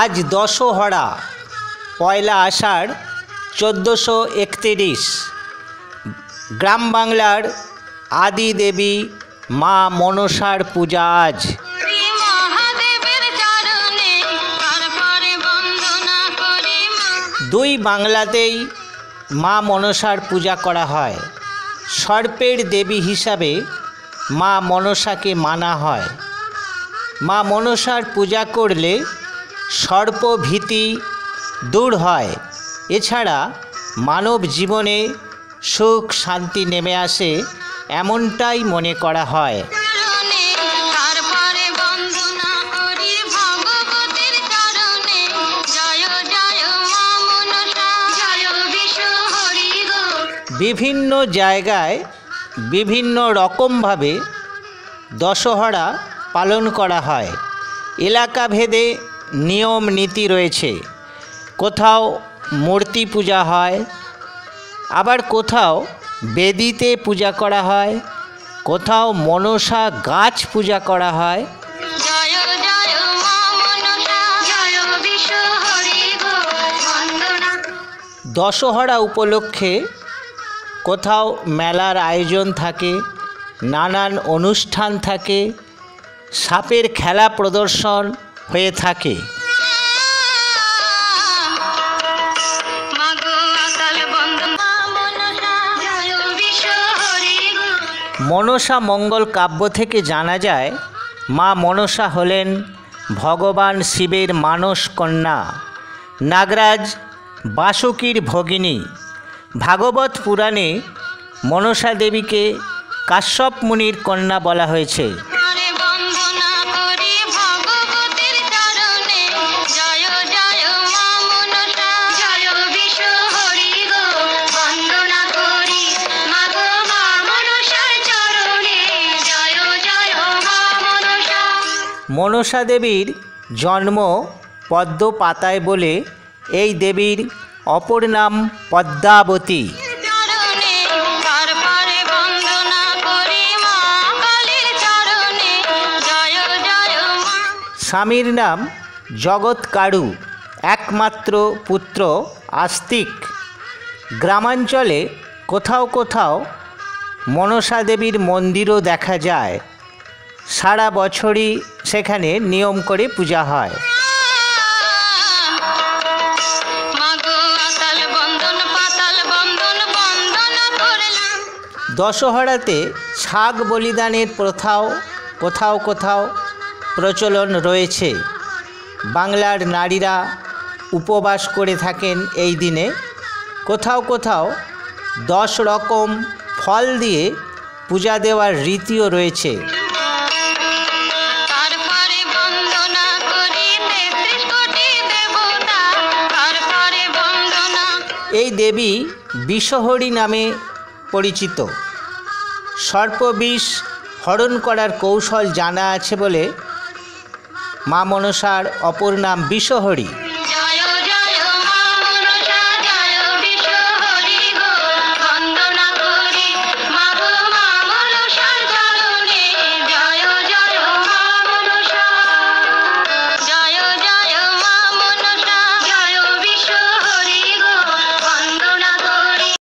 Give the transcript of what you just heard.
আজ দশহরা, পয়লা আষাঢ় 1431। গ্রাম বাংলার আদি দেবী মা মনসার পূজা আজ। দুই বাংলাতেই মা মনসার পূজা করা হয়। সর্পের দেবী হিসাবে মা মনসাকে মানা হয়। মা মনসার পূজা করলে সর্পভীতি দূর হয়। এছাড়া মানব জীবনে সুখ শান্তি নেমে আসে, এমনটাই মনে করা হয়। বিভিন্ন জায়গায় বিভিন্ন রকমভাবে দশহরা পালন করা হয়। এলাকা ভেদে নিয়ম নীতি রয়েছে। কোথাও মূর্তি পূজা হয়, আবার কোথাও বেদিতে পূজা করা হয়, কোথাও মনসা গাছ পূজা করা হয়। দশহরা উপলক্ষে কোথাও মেলার আয়োজন থাকে, নানান অনুষ্ঠান থাকে, সাপের খেলা প্রদর্শন হয়ে থাকে। মনসা মঙ্গল কাব্য থেকে জানা যায়, মা মনসা হলেন ভগবান শিবের মানস কন্যা, নাগরাজ বাসুকীর ভগিনী। ভাগবত পুরাণে মনসা দেবীকে কাশ্যপ মুনির কন্যা বলা হয়েছে। মনসা দেবীর জন্ম পদ্ম পাতায় বলে এই দেবীর অপর নাম পদ্মাবতী। স্বামীর নাম জগৎকারু, একমাত্র পুত্র আস্তিক। গ্রামাঞ্চলে কোথাও কোথাও মনসা দেবীর মন্দিরও দেখা যায়। সারা বছরই সেখানে নিয়ম করে পূজা হয়। দশহরাতে ছাগ বলিদানের প্রথাও কোথাও কোথাও প্রচলন রয়েছে। বাংলার নারীরা উপবাস করে থাকেন এই দিনে। কোথাও কোথাও 10 রকম ফল দিয়ে পূজা দেওয়ার রীতিও রয়েছে। এই দেবী বিষহরী নামে পরিচিত। সর্পবিষ হরণ করার কৌশল জানা আছে বলে মা মনসার অপর নাম বিষহরী।